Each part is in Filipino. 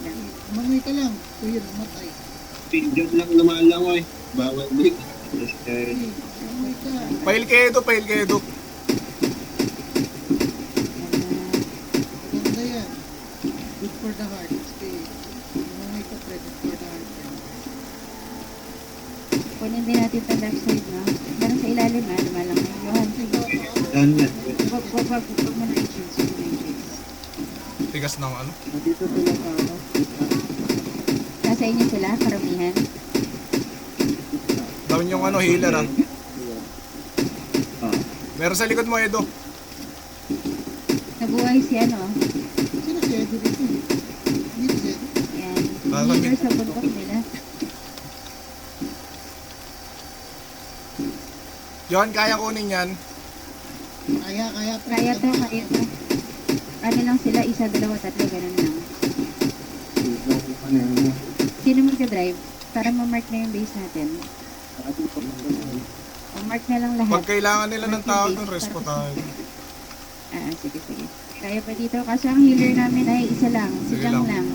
lang. Umangoy ka lang. So yun, namatay. Pindot lang lumalangoy. Bawal din. Umangoy ka. Pail kedo. Maganda yan. Good for the heart. Stay. Umangoy ka, pre. Good for the heart. Kunin din natin sa left side, no? Meron sa ilalim, ha? Lumalang na yung Johan. Yan yan. Wag mo na i-cheese. Wag mo na i-cheese. Tigas ng ano. Dito sila sa ano. Nasa inyo sila, karamihan. Down yung ano, healer ah. Ah. Meron sa likod mo, Edo. Nabuhay si ano, Sino si Edo dito? Dito si Edo. yan. Baka Leader sa bundok nila. Johan, kaya kunin yan. Kaya, pre. Kaya to. Ano lang sila, isa, dalawa, tatlo, ganun lang. Sino magka-drive? Para ma-mark na yung base natin. O mark na lang lahat. Pag kailangan nila ng tao doon, respo tayo. Sige. Kaya pa dito. Kaso ang healer namin ay isa lang. Si Sige Jang lang. lang.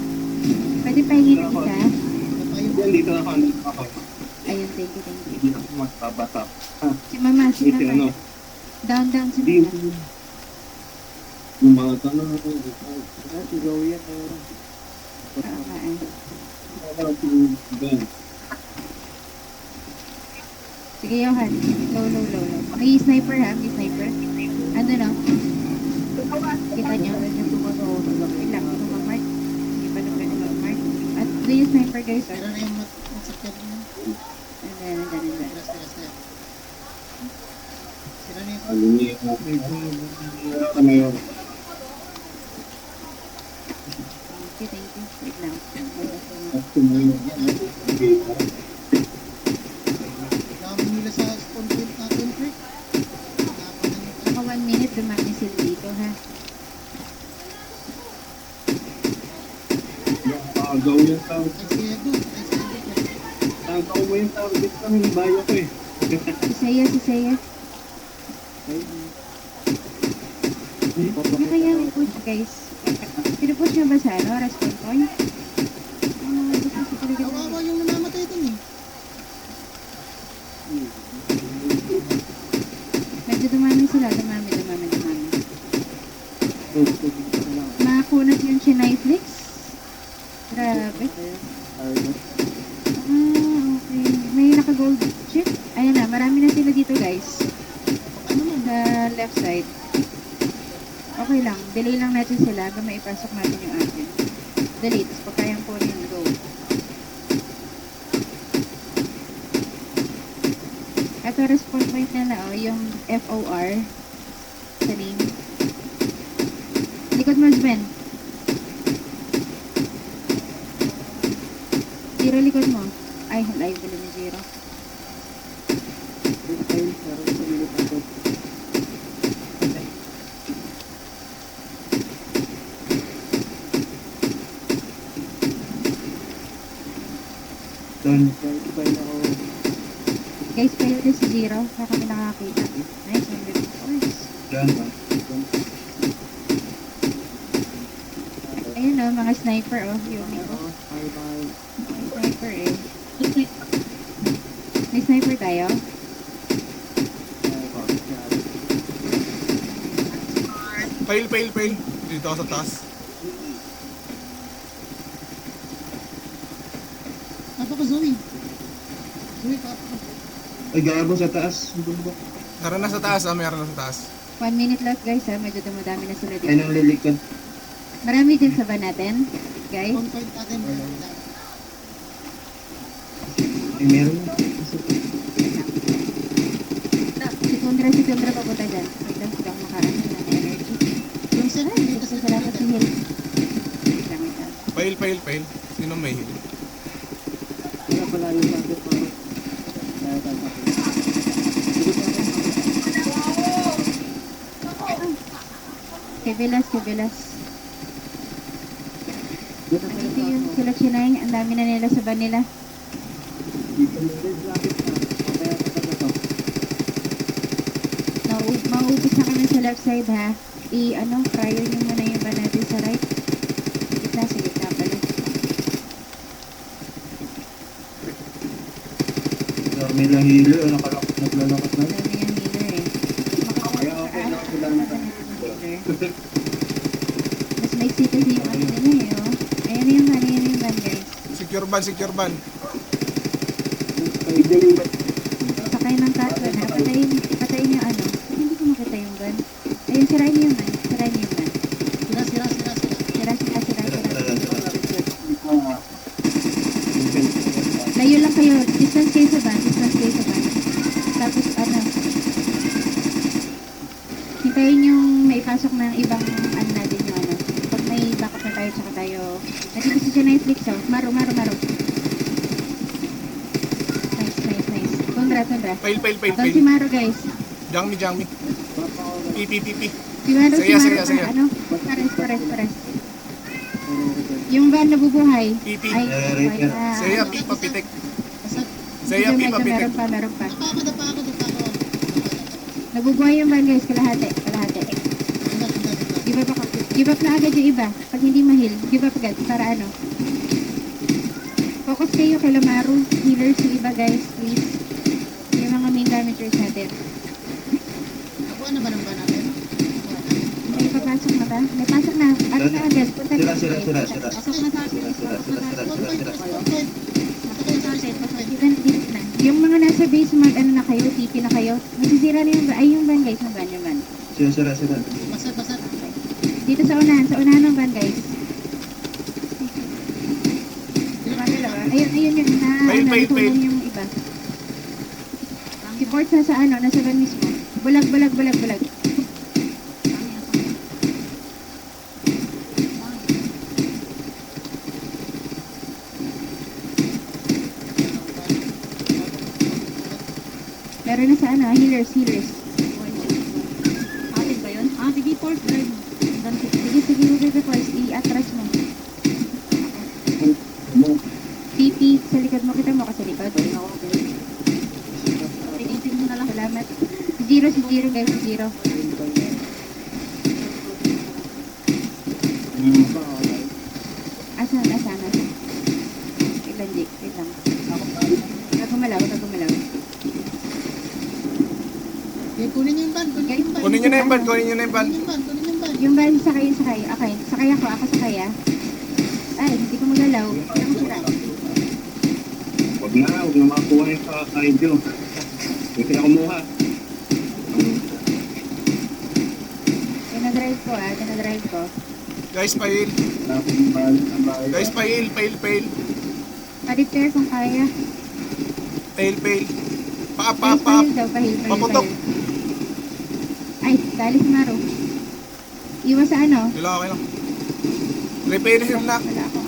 Pwede pahingin ng isa. Yan, dito ako. Ayun, thank you. Hindi ako magpabasa. Si Mama. Dito ano. Down, si Dito. Mama. Yung mga tanong ako. Sigaw yan. Sige, Johan. Low. May sniper ha? May sniper. Ano no? Kita nyo? Wait lang. Ito mag-mark. Hindi pa na pwede mag-mark. At doon yung sniper guys. Pero na yung masakyan mo. Andyan. Sila. Sila na yung Thank you. Wait lang. dami nila sa spawn point natin, pre. Saka 1 minute dumami sila dito ha. Agaw yung tawag. Ay, si Edo. Agaw mo yung tawag. Dito kami yung bayo ko eh. Si Seiya. Ano kaya may push guys? Pinupush nyo ba sa ano? Respawn point? Gusto ko talaga na. Kawawa yung namamatay dun eh. Medyo dumami sila. Dumami. Makakunat yung Chiniflix. Grabe. Okay. May naka-gold chip. Ayan na, marami na sila dito guys. Ano man? Sa left side. Okay lang, delay lang natin sila hanggang maipasok natin yung atin. Delay, tapos pag kayang kunin, go. Ito, respawn point na na, yung FOR sa name. Likod mo, Ben. Zero likod mo. Ay, live dala ni Zero. Guys, kayo din si Zero. Kaya kami nakakita. Nice, 100 points. Ayun o, mga sniper o. Yumi o. May sniper eh. May sniper tayo? Pail. Dito ako sa taas. Napaka Zoe. Papa. Ay, gago sa taas. Bundok. Meron na sa taas. 1 minute left guys ha. Medyo dumadami na sila Ay, nang dito. lilikod. Marami din sa ba natin? Guys? Spawn point natin. Ay, meron na. Si Tundra papunta dyan. Wait lang silang makaano ng energy. Yung set, Ay, dito gusto sa ko dapat si Hill. Wait lang. Pail. Sino may heal? Wala pala yung bakit pa. Kebelas. Ito yung sila Chinay. Ang dami na nila sa banila. Mauubos na kami sa left side ha. Prior nyo muna yung ba natin sa right. Sa gitna pala. May lang healer, naglalakad na. Dami yung healer eh. Kaya okay lang sila ng Mas may kasi yung ano nila eh, oh. Ayan na yung van, ayan na yung van, guys. Secure ban, secure ban. Sakay ng tatlo na, patayin yung ano. Hindi ko makita yung van. Ayun, sirain niyo yung van, sirain niyo yung van. Sira. Sira. Layo lang kayo, distance kayo sa van, Tapos ano, hintayin yung maipasok ng ibang ano natin yung ano. Pag may backup na tayo, tsaka tayo. Nandito si Netflix, oh. Maro. Nice. Tundra. Fail. Doon si Maro, guys. Jangmi. PP. Si Maro, Saya. ano? Pares. Yung van nabubuhay. PP. Ay, Repair. Saya, pipa, pitik. Basta, Saya, Medyo pipa, pitik. meron pa. dapa ako. Nabubuhay yung van, guys. Kalahati. Give up na agad yung iba. Pag hindi mahil, give up agad. Para ano. Focus kayo kay Lamaro. Healers yung iba, guys. Please. Yung mga main damagers natin. Nakuha na ba ng ba natin? May papasok na ba? May pasok na. Ano na agad? Punta Sira. Pasok na sa atin. Sira. Dito na. Yung mga nasa base, ano na kayo, TP na kayo. Masisira na yung van. Ay, yung van, guys. Yung van. Sira. Basat. Dito sa unahan ng van, guys. Ayun yun. Fail. Natulong yung iba. Si Port nasa nasa van mismo. Bulag. Pero nasa healers. Atin ba yun? Sige, Port, drive mo. Sige, Port, i-atras mo. TP, sa likod mo, kita mo kasi likod. Tinitin mo na lang. Salamat. Si Zero, guys, si Zero. Asan? Wait lang. Gumalaw. Okay, kunin niyo yung van. Kunin nyo na yung ban. Yung van, sakay. Okay, sakay ako sakay ah. Ay, hindi ko magalaw. Hindi ko sira. Huwag na makuha yung ka-ideo. Hindi na kumuha. Tinadrive ko. Guys, fail. Tapos yung balik ng bahay. Guys, fail. Pa-repair kung kaya. Fail. Guys, Paap. pahil daw. Paputok. Ay, dali si Maro. Iwas sa ano? Okay lang. Repair him na. Wala ako.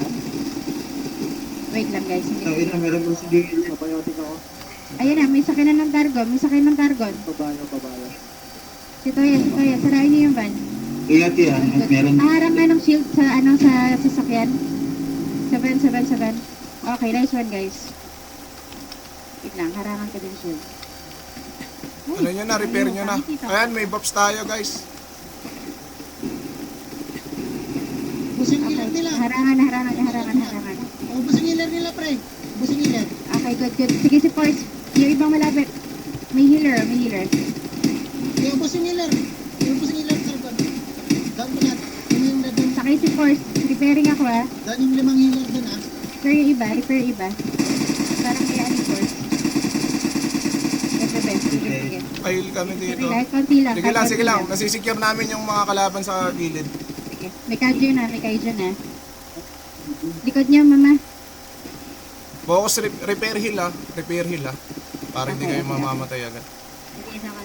Wait lang, guys. Tawin na, meron ko sige. Papayotin ako. Ayun na, may sakay ng Targon. Pabayo. Si Toya. Sarayin niyo yung van. Iyati yan. Meron. Harang nga ng shield sa sasakyan. 7. Okay, nice one, guys. Wait lang, harangan ko din shield. Ano nyo na, repair nyo na. Ayan, may buffs tayo, guys. Busing healer nila. Harangan. Busing healer nila, pre. Busing healer. Okay, good. Sige si Force. Yung ibang malapit. May healer. Yung busing healer, Targon. Down ko lahat. Yung doon. Sakay si Force. Repairing ako ah. Down yung 5 healer doon Repair yung iba. Parang kaya ni Force. That's the best. Sige. Fail kami dito. Kahit konti lang. Sige lang. Nasisecure namin yung mga kalaban sa gilid. Sige. May kaidyo na. Likod niya, mama. Focus repair heal ah. Para hindi Okay, kayo mamamatay agad.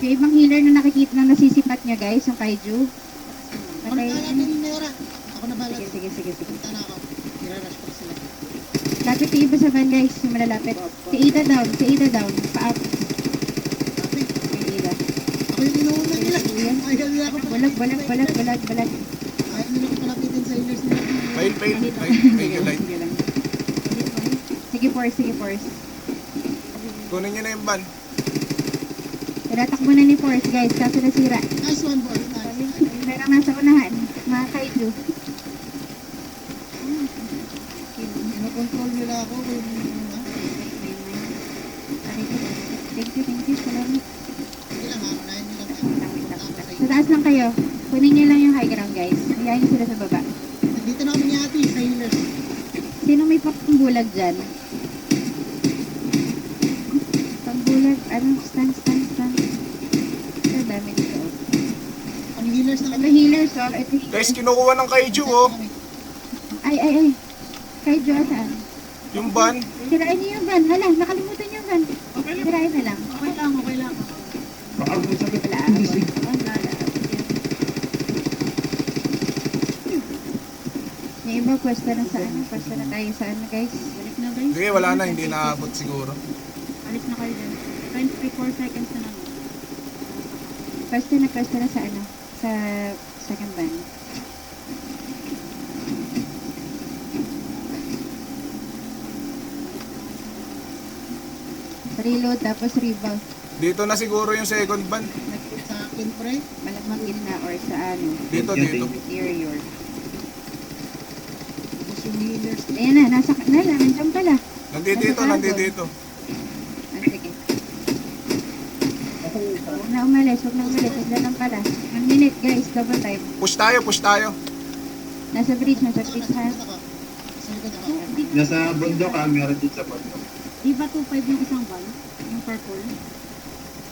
Yung ibang healer na nakikita na nasisipat niya, guys, yung kaiju. Ano natin yung Neora? Ako na balas. Sige. Punta na ako. I-rush ko sila. Lapit yung iba sa van, guys. Yung malalapit. Si Ida down. Pa-up. Sabi, Si Ida. ako yung inuuna nila. Ayan. Ayaw nila ako. Balag. Ayaw nila ko palapitin sa healers nila. Fail. Thank you, Light. Sige lang. Sige, Force. Kunin nyo na yung ban. Tinatakbo na ni Force, guys. Kaso nasira. Nice one, boy. Nice. Meron nasa unahan. Mga kaiju. Kinokontrol nila ako. Thank you. Salamat. Sige lang ha, unahin nyo lang. Sa taas lang kayo. Kunin niyo lang yung high ground, guys. Hayaan niyo sila sa baba. Nandito na kami ni ate sa healers. Sino may pambulag dyan? Pambulag, ano? Stand. Ang dami dito. Kami healers na Ito kami. healers, oh. Ito healers. Guys, kinukuha ng kaiju, oh. Ay. Kay Jo, saan? Yung van. Sirain niyo yung van. Hala, nakalimutan niyo yung van. Sirain na lang. Okay lang. Wala, wala. Yung iba, pwesto na sa ano? Pwesto na tayo sa ano, guys? Balik na, guys. Sige, wala na, hindi naabot siguro. Alis na kayo dyan. 24 seconds na lang. Pwesto na sa ano? Sa second van. Reload, tapos rebound. Dito na siguro yung second van. Sa akin, pre. Malamang gitna or sa ano? Dito. Interior. Tapos yung healers. Ayan na, nandiyan pala. Nandito. Ah, sige. Huwag na umalis. Huwag lang pala. 1 minute, guys. Double time. Push tayo. Nasa bridge ha. Sa likod ako. Nasa bundok ah, meron din sa bundok. Di ba 2.5 yung isang van? Yung purple?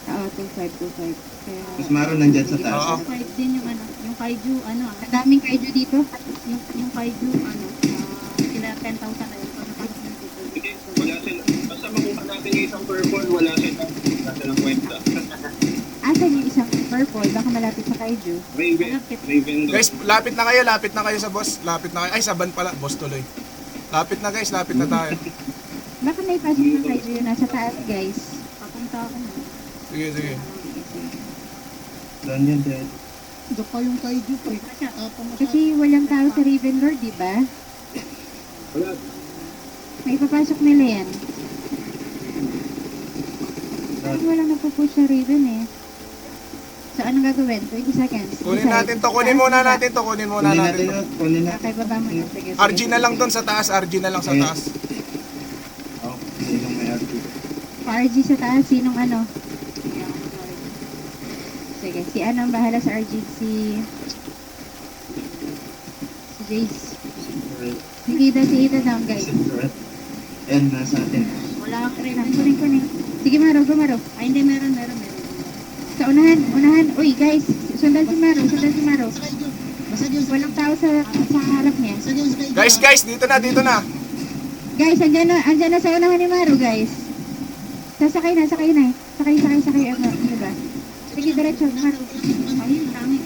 Oo, 2.5. Kaya, Tapos meron nandyan sa taas. Oo. 2.5 din yung ano, yung kaiju, ano ah, ang daming kaiju dito. yung kaiju, ano, sila 10,000 na yun. Pag nakapos ng Hindi, wala sila. Basta makuha natin yung isang purple, wala silang kwenta. Asan yung isang purple? Baka malapit sa kaiju. Raven. Guys, lapit na kayo sa boss. Ay, sa van pala. Boss tuloy. Lapit na guys, lapit na tayo. Baka may pasok ng kaiju yun nasa taas, guys. papunta ako na. Sige. Doon yan, Dad. Ito pa yung kaiju, pre. Tapang mo siya. Kasi walang tao sa Raven Lord, di ba? Wala. May papasok nila yan. Dad. Walang napupush sa Raven eh. So, anong gagawin? 20 seconds. Kunin natin to. Kunin muna natin to. Kunin natin yun. Kunin natin. Okay, baba mo na. Sige. RG na lang doon sa taas. RG na lang sa taas. Oh, sinong may RP? RG sa taas, sinong ano? Sige, si ano ang bahala sa RG? Si Jace. Sige, si Ida down, guys. Secret. And nasa atin. Wala akong rin. Kunin. Sige, Maro. Ay, hindi, meron. Sa unahan. Uy, guys, sundan si Maro. Sa kaiju. Basag yun sa Walang tao sa harap niya. Basag yun sa kaiju. Guys, dito na. Guys, andyan na sa unahan ni Maro, guys. Sasakay na. Sakay, ano, diba? Sige, diretso, Maro. Ayun, tangi.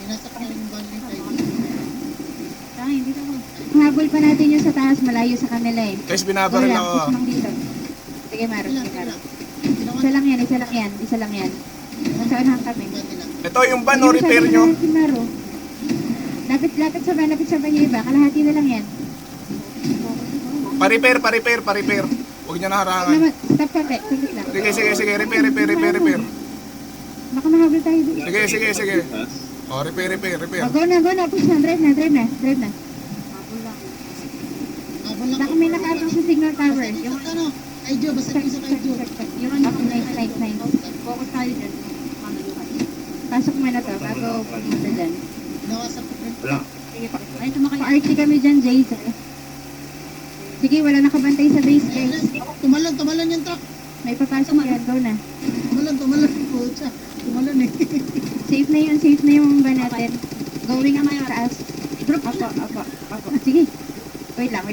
Inasak na yung van ng kaiju. Tangi, dito ako. Habol pa natin yung sa taas, malayo sa kanila eh. Guys, Go binabaril lang, ako. push lang dito. Sige, Maro. Ilang. Isa lang yan. Nasa unahan kami. Ito yung van, no, repair nyo. Si Maro. Lapit sa van yung iba. Kalahati na lang yan. Pa-repair. Huwag nyo na Huwag harangan. naman, stop ka, te. Saglit lang. Sige, repair. Baka mahabol tayo dito. Sige. Oh, repair. Oh, go na. Push na. Drive na. Habol lang. Habol lang. Baka may nakatong sa signal tower. Yung ano, kaiju. Basag yun sa kaiju. Yung ano, Okay, nice. focus tayo dyan. Ano yung ano. Pasok mo na to bago pumunta dyan. Nawasak ko, pre. Wala. Sige pa. Ay, tumakay. Pa-RT kami dyan, Jason. Sige, wala nakabantay sa base, guys. Tumalon yung truck. May papasok yan. Go na. Tumalon. Pucha. Tumalon eh. Safe na yung van natin. Going ang taas. Drop. Apo. Sige. Wait lang.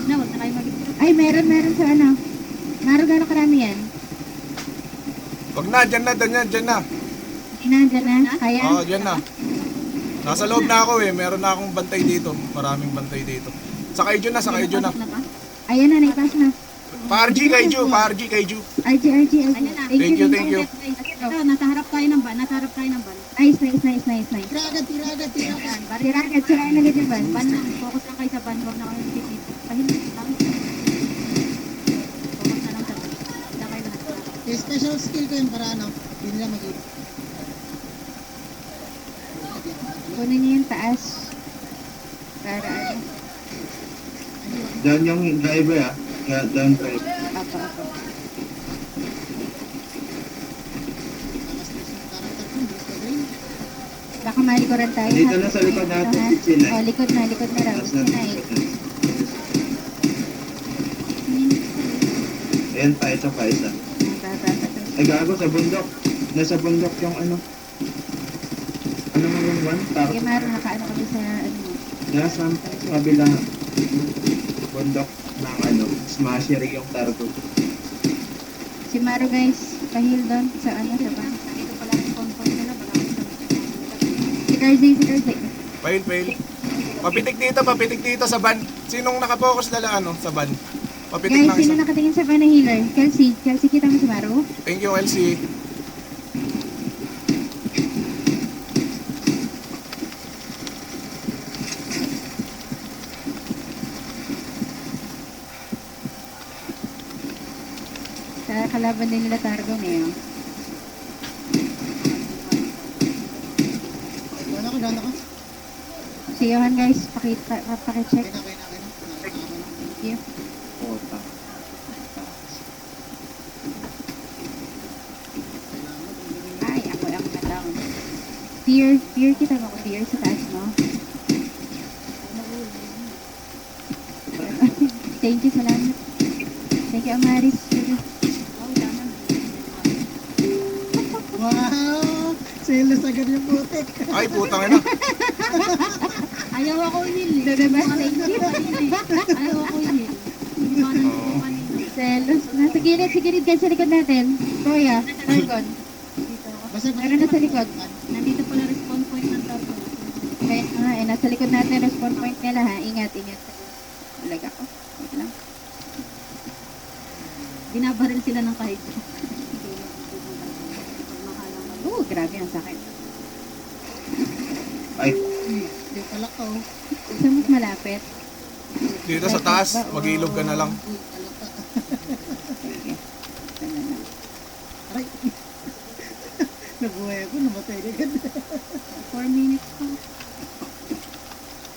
Na, wag na kayo mag-drop. Ay, meron sa ano. Maro, gano'ng karami yan? Wag na, dyan na. Inandyan na? Kaya? Oo, dyan na. Nasa loob na ako eh. Meron na akong bantay dito. Maraming bantay dito. Sa kaiju na. Pasok na ba? Ayan na, naipas na. Pa-RG kaiju. RG. Ayan na. Thank you. Ito, nasa harap tayo ng van. Nice. Tira agad. Ayan, bari. Siragat, sirain agad yung van. Van lang. Focus lang kayo sa van. Huwag na kayo titip. Tahimik lang. Focus na lang sa van. Wala kayo lahat. Yung special skill ko yun para ano, hindi nila mag-hit. Kunin niyo yung taas. Para ano. Doon yung driver ah. Doon driver. Apo. Apa. Nakastress yung character ko, hindi ko green. Baka malikuran tayo. Dito na sa likod natin, si Chile. Oh, likod na raw. Tapos na. Sinay. Ayan pa, ito pa isa. Ay gago sa bundok. Nasa bundok yung ano. Ano mo yung one? Sige, Maro, nakaano kami sa ano mo. Nasa kabilang bundok ng ano. Smasher yung targo. Si Maro, guys, pahil doon sa ano, sa ban. Dito pala ang sponsor nila. Baka Si Karzay. Fail. Papitik dito sa van. Sinong nakapokus na ano sa van? Papitik Guys, ng sino isa. nakatingin sa ban na healer? Kelsey, kita mo si Maro? Thank you, LC. Sa kalaban din nila Targo ngayon. Doon ako. Si Johan, guys, pakicheck. Okay na. Thank you. Puta. Ay, ako ang na-down. Fear, kita mo ko, Fear, sa taas mo. Thank you, salamat. Thank you, Amaris. Wow! Selos agad yung putik. Ay, putang ina. ayaw ako heal. Diba? Thank you. Ayaw ako heal. Hindi ko Oo. kanina. Selos. Nasa gilid guys, sa likod natin. Kuya, Targon. Dito ako. Basta Meron na sa likod. Nandito pala respawn point ng tarko. Kaya nasa likod natin, respawn point nila ha. Ingat. Ulag ako. Wait lang. Binabaril sila ng kahit. Grabe ang sakit. Ay, Hindi pala ko. Saan mas malapit? Dito sa taas, mag-ilog ka na lang. Uy, palaka. Sige. Saan na lang? Aray. Nabuhay ako, namatay na agad. 4 minutes pa.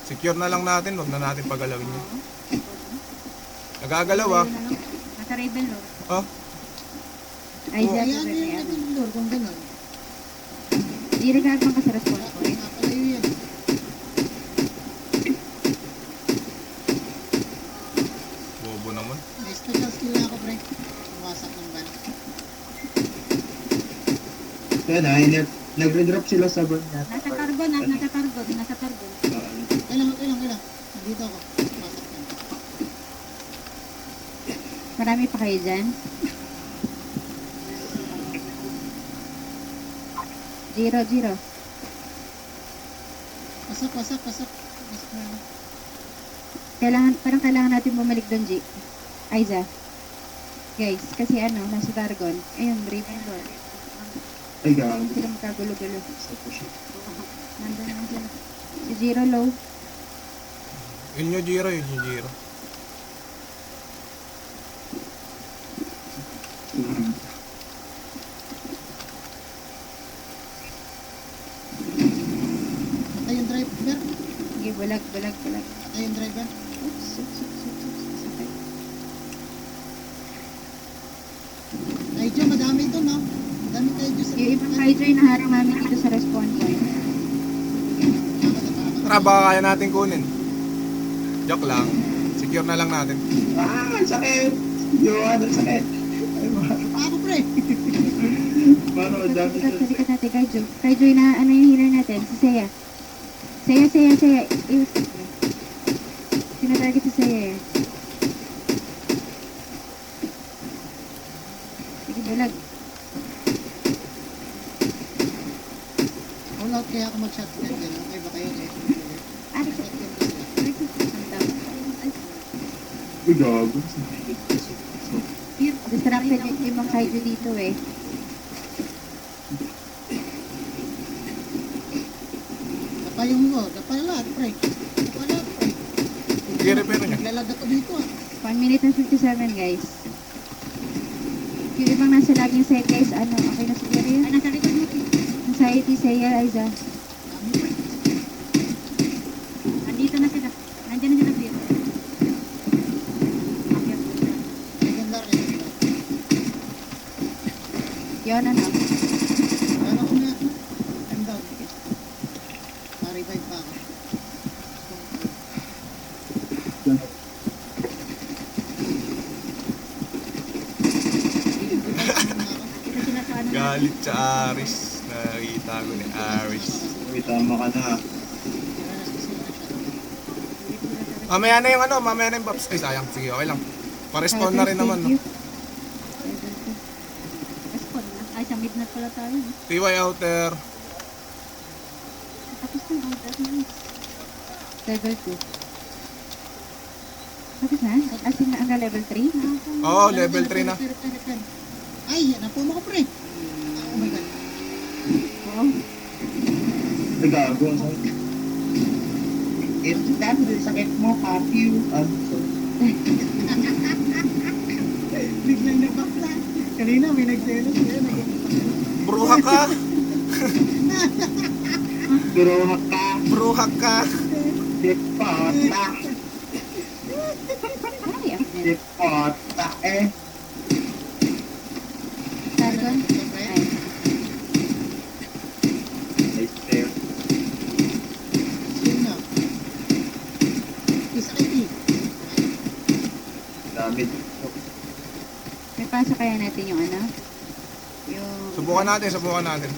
Secure na lang natin, huwag na natin pagalawin yun. Nagagalaw ah. Nasa Raven Lord. Oh, Ay, Oo. Jack, Kaya ano yung level ng lore kung gano'n? Di nagagawang ka sa respawn point. Napalayo yan. bobo naman. May special skill na ako, pre. Umasak ng van. kaya na, nagre-drop sila sa bun natin. Nasa Targon. Kailang. Nandito ako. Umasak yan. Marami pa kayo dyan? 0. Pasak na. Kailangan natin bumalik doon, G. Aiza. Guys, kasi nasa Targon. Ayun, Raven Lord. Ay gago. Ayun sila magkagulo-gulo. Nandun lang sila. Si Zero low. Yun yung Giro. Patay yung driver. Sige, bulag. Patay yung driver. Oops. Sakit. Kaijo, madami ito, no? Madami kaijo sa... Yung ibang Kaijo yung naharang namin dito sa respawn point. Tara, baka kaya natin kunin. Joke lang. Secure na lang natin. Ah, ang sakit! Johan, ang sakit! Ay, Ako, pre! mano, ang dami Sa siya. likod natin, Kaijo. Kaijo yung yung healer natin. Si Seiya. Seiya. Sinatarget si Seiya eh. Sige, bulag. All out kaya ako mag-shotgun dyan. Okay ba kayo, eh? Ari, Shotgun ko sila. Ay, gago. distracted yung ibang Kaijo dito eh. Dapayong mo. Dapay lahat, pre. Sige, repair niya. Naglalag ako dito, ah. 1 minute and 57 guys. Yung ibang nasa laging side guys, okay na siguro yun? Ay, nasa likod mo. Anxiety, Seiya, Aiza. Dami, pre. Nandito na sila. Nandiyan na sila dito. Legendary. Yun, ano? Ano ko na? I'm down. Ma-revive pa ako. Ito sila sa ano. Galit sa Aris. Nakita ko ni Aris. Uy, tama ka na. Mamaya na yung ano, mamaya na yung Babs. Ay, sayang. Sige, okay lang. Pa-respawn na rin naman. No? Respond na. Ay, sa midnight pala tayo. TY outer. Tapos na, ang taas na. Level 2. Tapos na? As in, hanggang level 3? Oo, level 3 na. Ay, napuno ko pre. Oh my god. Oo. Ay, gago. Ang sakit. It's that, sakit mo, papi. Biglang nabakla. Kanina may nagselos. Bruha ka. Pero ka, Bruha ka. dipota, Ay, ako. dipota, Sargon? Ay. Nice there. Sino? Isa kay T. Dami. May pasok kaya natin yung ano? Yung... Subukan natin, subukan natin.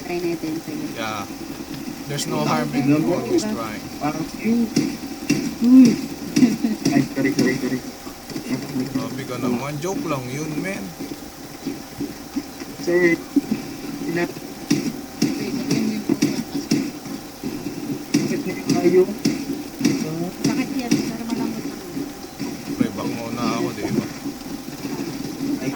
Try natin. Sige. Yeah. There's no harm in always trying. Parang you. Ay, sorry. Sabi ka naman, joke lang yun, men. Sir, Wait, sabihin mo yung podcast. bakit na yung ayaw? Bakit yan? Para malambot na. Playback muna ako, di ba? Ay.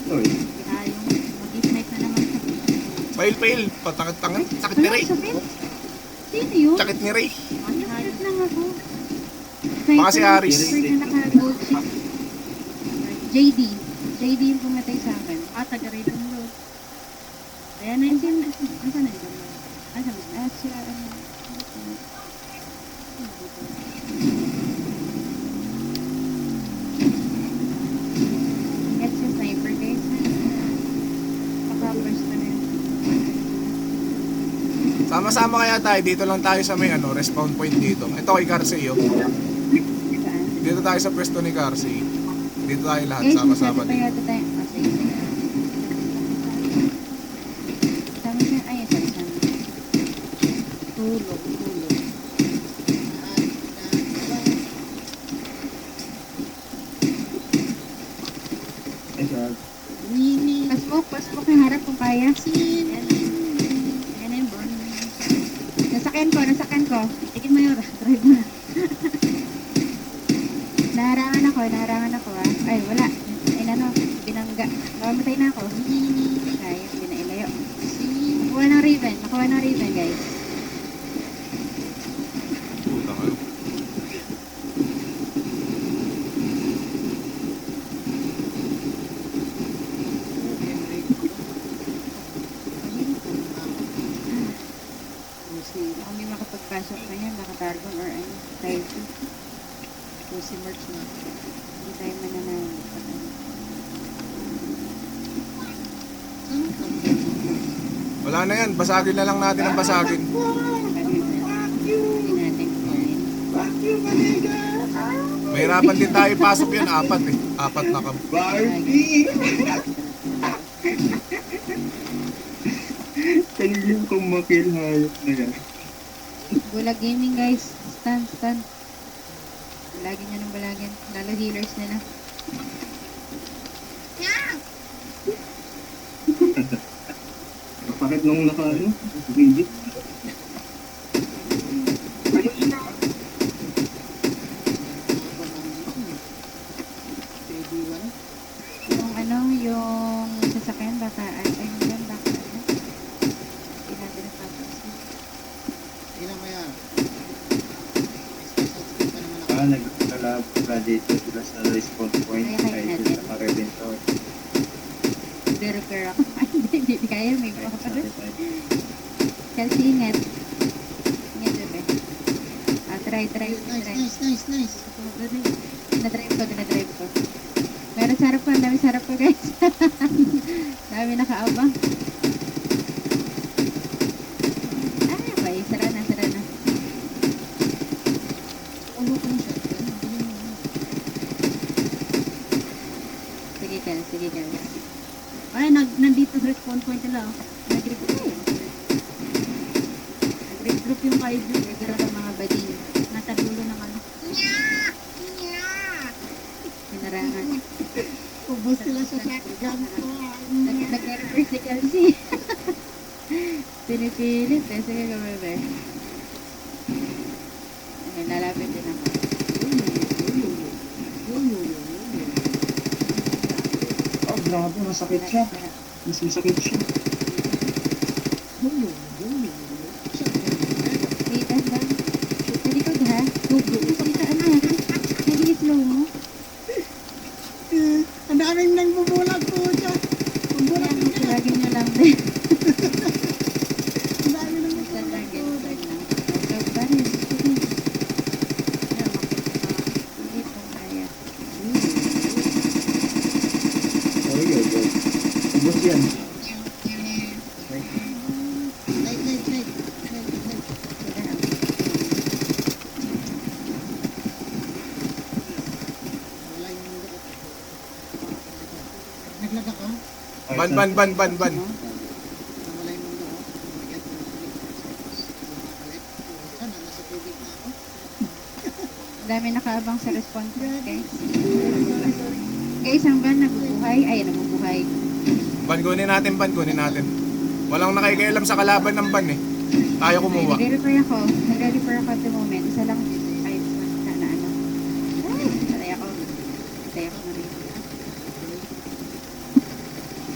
Sorry. Ayaw. Mag-snipe na naman sa Fail. Patangit-tangit. Sakit ni Ray. Sakit? Sino yun? Sakit ni Ray. Sakit lang ako. Baka si Aris. Sniper na naka-gold chip. JD. JD yung pumatay sa akin. taga-raid ng load. Ayan na yung sim. Asa na yung sim? Asa na? Siya, ano. It's a sniper, guys. Paka-first na yun. Sama-sama kaya tayo. Dito lang tayo sa may respawn point dito. Ito kay Carsey, oh. Saan? Dito tayo sa pwesto ni Carsey. Dito tayo lahat. Guys, Sama-sama masyado dito. tayo ata tayo. Ah, sige. Sama siya. Ay, sama. Tulog. Ay, God. Pasok yung harap kung kaya. Ayan na yung burn. Nasakyan ko. Tigin mo yung drive mo na. Naharangan ako ah. Ay, wala. Ay, binangga. Nakamatay na ako. Kaya, binailayo. Nakuha ng Raven, guys. Putang ano. Baka may makapagpasok na yan, naka-targon or ano, type 2. Pussy merch na. Hindi tayo mananalo. Wala na yan. Basagin na lang natin ang basagin. Hindi natin kumain. Mahirapan din tayo pasok yan. 4 eh. 4 na kam. Barbie! Kanina kong makil hayop na yan. Bulag gaming, guys. Stand. Balagin nyo ng balagin. Lalo healers nila. Bakit nung video? Yung sasakyan, baka, baka, hindi natin napapansin. Ilan mo yan? Nagkalab ka dito sila sa respawn point. Kaya kayo Ay, natin. sa Redentor. Repair ako. Ay, hindi kaya. May mga pa rin. Chelsea, ingat. Ingat, bebe. Try. Nice. Dinadrive ko. Meron sarap pa, dami sarap pa guys. Dami nakaabang. Okay, sara na, sara na. Ano ko yung shotgun? Sige ka, sige ka. Ay, nandito sa respawn point nila. Oh. Nag-regroup. Nag-regroup yung kaiju. Siguro ng mga bading. Nasa dulo ng ano. Pinarangan. Ubus sila sa shotgun ko. Nag-reverse si Kelsey. Pinipilit eh. Sige ka, bebe. Ayun, lalapit din ako. Oh, grabe, masakit siya. Mas masakit siya. Litas ba? Sa likod ha? Salita ano ha? Naging slow mo? Ang daming nang bubulag po siya. Bubulag Kaya din mo, yan. lagi nyo lang din. Ang dami nang Basta lang, bubulag po. ganun lang. So, parin. Sige. Ano, hindi pa kaya. Oy, oy, oy. Ubus yan. Light, light, light. Light, light. Wala yung mundo ko. Naglag ako. Ban. Wala yung mundo ko. Sana nasa tubig na ako. Ang dami nakaabang sa response guys. Guys, ang ban nabubuhay. Ay, nabubuhay. Ban, kunin natin, ban, kunin natin. Walang nakikialam sa kalaban ng ban eh. Tayo kumuha. Nag-repair ako. Nag-repair ako at the moment. Isa lang. Ay, sana ano. Ay, sanay ako. Sanay ako na rin.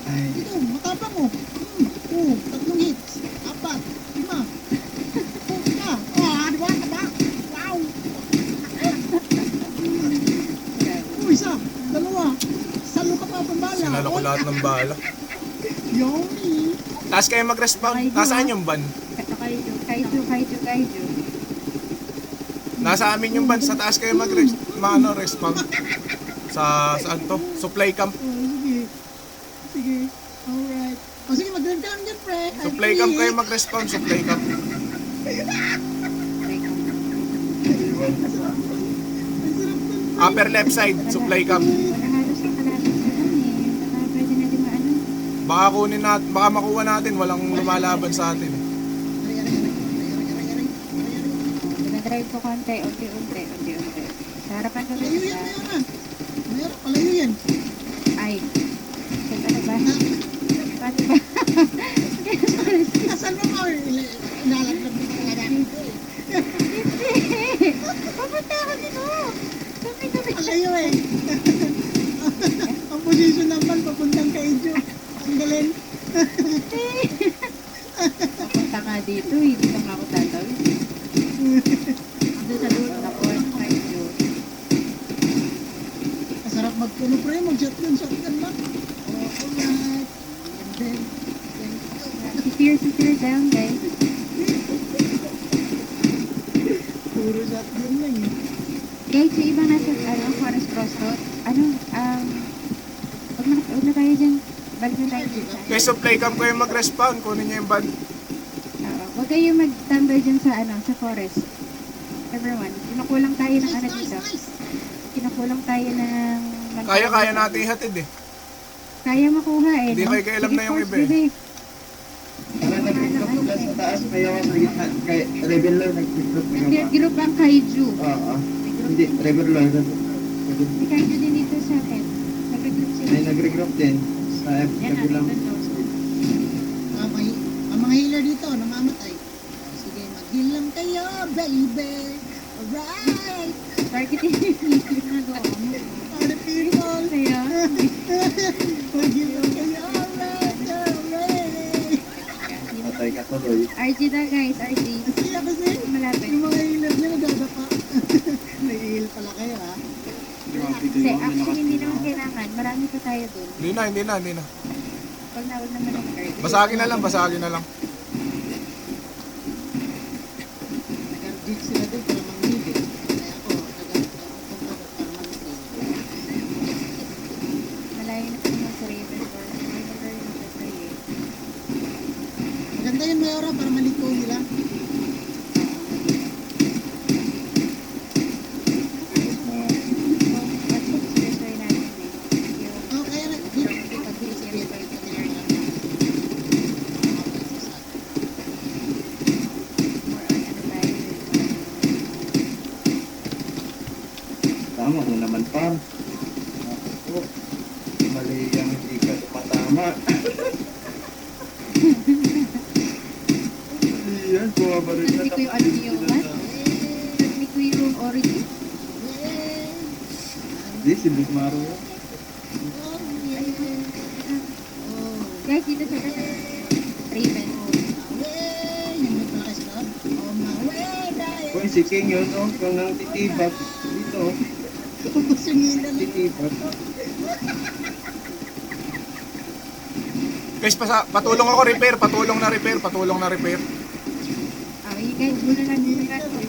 Ay, Ito, matapang mo. Tatlong hits. 4, 5. Na. Di ba? Taba. Wow. Isa. 2. Salo ka pa pambala. Sinalo ko lahat ng bala. Yummy. Taas kayo mag-respawn. Nasaan yung ban? Kaiju. Nasa amin yung ban. Sa taas kayo respawn. Saan to? Supply camp. Sige. Sige. Alright. Sige, mag-grab ka lang dyan, pre. Supply camp kayo mag-respawn. Supply camp. Upper left side. Supply camp. Wala halos na kalapit sa kan eh. Baka pwede natin maano. Baka kunin natin. Baka makuha natin. Walang lumalaban sa atin. Dinadrive ko konti. Unti-unti. Sa harapan ko Palayo rin yan, sa... Mayora. Mayora, palayo yan. Ay. Saan ano ba? Paano ba? Asan mo mo? Inalaglag mo talaga. Hindi! Papunta ako dito! Dami. Palayo eh. Ang position naman, papuntang kay Jo. Ang galing. Papunta nga dito eh. Dito nga ako tatawid. Doon sa dulo ako. Kaiju. Masarap magpuno pre, mag-shotgun lang. Alright. And then, Si Fear down guys. puro shotgun lang eh. Guys, yung ibang nasa Forest Crossroad, wag na tayo dyan. Balik na tayo dito. Kay supply camp kayo mag-respawn. Kunin nyo yung ban. Wag kayo mag-tambay dyan sa forest. Everyone, kinukulang tayo ng ano dito. Kinukulang tayo ng... Kaya natin ihatid eh. Kaya makuha eh. Hindi no? kayo kailam Sige, na yung force, iba eh. bebe. para nag-regroup ko sa taas, kaya ako sa gitna. Kay Rebel lang nag-regroup ko. Nag-group ang kaiju. Oo. Hindi, Rebel lang. Si kaiju din dito sa akin. Nag-group sila. May nag-regroup din. Sa Yan, Rebel lang. nandito daw. Ang mga healer dito, namamatay. Sige, mag-heal lang kayo, baby. Alright. Targeting. Ginagawa mo. All the people. Kaya, Mag-heal lang kayo, alright. Alright. Patay ka tuloy. RG na guys, RG. Kasi Malapit. yung mga healer niya nagdadapa. Nag-heal pala kayo ha. Kasi actually hindi naman kailangan. Marami pa tayo dun. Hindi na. Pag nawag naman ang card. Basagin na lang. Nag-arjit sila doon para mang-heal eh. Kaya ako, nag-arjit ako para mang-heal. Yora para malito nila. At least repair natin eh. Yung Oh, kaya na, dito. pag-bilis yung repair ko clear na. More on ano tayo. Tama mo naman, Pam. Ako, mali ang hindi ka tumatama. Yan, bumabaril na. Narinig ko yung ano yung what? Narinig ko yung origin. Hindi, si Big Maro yan. Guys, dito sa Raven. Kung si King yun, no? Kung nang titibak, dito, titibak. Guys, patulong ako repair, patulong na repair. You guys, muna lang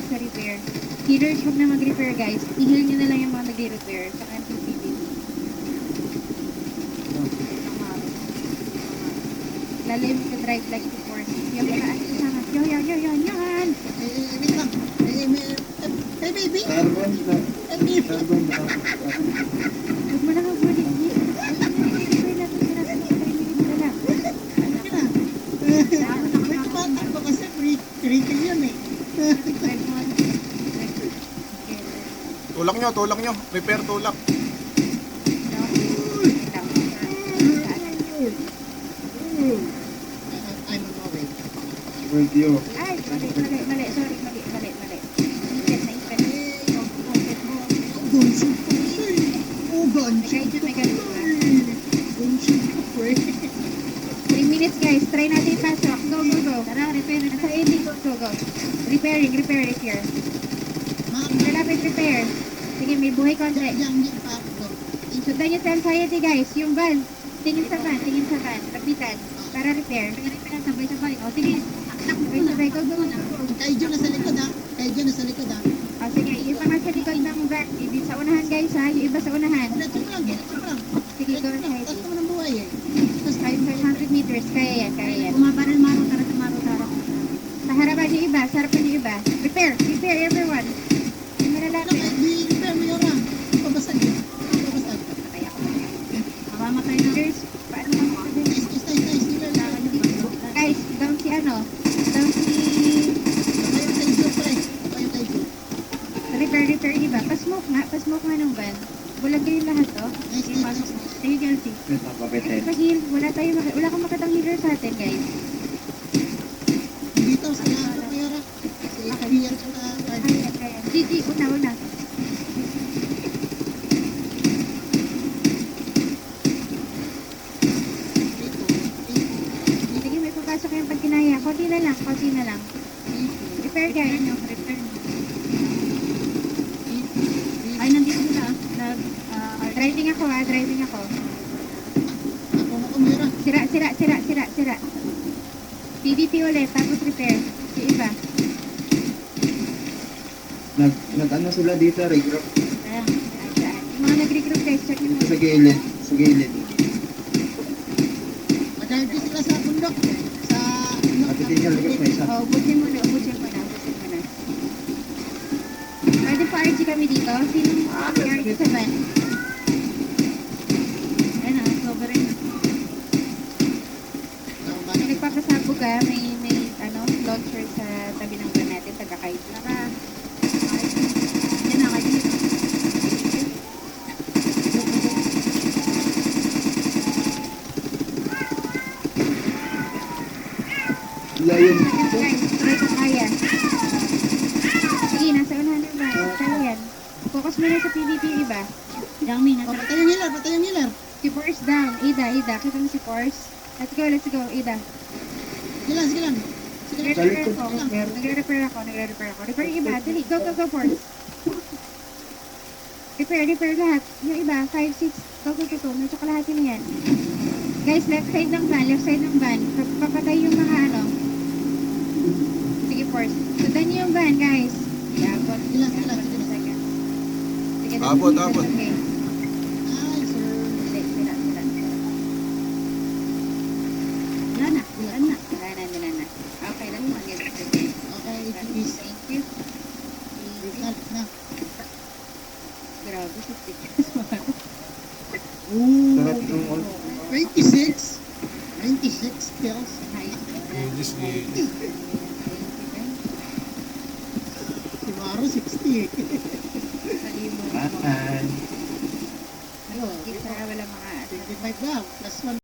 sa repair. Healers, huwag na mag-repair guys. I-heal nyo na lang yung mga nag-repair. Saka yung PCB. Lalo yung mag-drive like to force. Yung mga yan. Hey baby! Carbon na. Hey baby! Carbon na. Huwag mo na mag-bully. I-repair na ito. Sira sa 3 minutes na lang. May tumatakbo kasi free kill yun eh. Drive mo. Tulak nyo. Repair, tulak. I'm on my way. World you. Ay, mali. Sorry, mali. Naipit. Gunshot ko May ganun ba? Gunshot ko pre. 3 minutes guys, try natin ipasok. Go. Tara, repair na. Sa ending, go. Repairing here. Malapit repair. Sige, may buhay konti. Diyan pa ako. Sundan niyo sa anxiety guys, yung van. Tingin sa van. Lapitan. Para repair. Sabay-sabay. O, sige. Sabay-sabay. Go. Kaijo na sa likod ha. O, sige, yung mga sa likod ng van. Ibig sa unahan guys ha. Yung iba sa unahan. Diretso mo lang. Sige, go Taas anxiety. naman ang buhay eh. 500 meters. Kaya yan. Bumabaril maro, tara. Sa harapan yung iba. Sa harapan yung iba. Repair everyone. Yung malalapit. Repair mo yun ha. Pabasag yun. Mamamatay na. Leaders, paano mo Nice. guys, down si Kayo kaijo. repair iba. Pasmoke nga ng van. Bulag kayo lahat to. Nice. Tayo Chelsea. Napapapit. Pag-heal, wala kang makatang healer sa atin guys. Dito sa lahat ng mayara. Si Javier tsaka Ardy. Kaya. GG, una. Sige, may papasok yung pag kinaya. Konti na lang. Repair guys. Ay, nandito sila. Driving ako. Ako mayara. Sira. PvP ulit, tapos repair. Yung iba. Nag-ano sila dito, regroup. Ayan. Yung mga nag-regroup guys, check nyo Dito muna. sa gilid. Madalito sila sa bundok. Sa Matitin yung likod may isa. Ubusin mo na. Pwede pa RG kami dito. Sinong may RG sa van? Ayun na, sovereign. Kung nagpapasabog ka, may launcher sa tabi ng van natin, taga-kite. Yan na, kayo. Layon. Guys, try ko kaya. Sige, nasa unahan ng van. Kaya yan. Focus mo na sa PvP yung iba. Dami na. Patay yung healer. Si Force down. Ida. Kita mo si Force. Let's go. Ida. Sige lang. Nagre-repair ako. Repair yung iba. Dali. Go, Force. Repair lahat. Yung iba, 5, 6. Go. May kalahati na yan. Guys, left side ng van. Papatay yung mga Sige, Force. Sundan niyo yung van, guys. Abot. Sila. Sige, Abot. Okay. Ay, sir. Sila. Wala na. Wala na. Okay, Grabe, 50 pesos. Sarap ng 26? 96 kills. Nice. Ilis, Si Maro 60. Salimon. Bye. Ayun, kita wala mga 25 daw. Plus 1.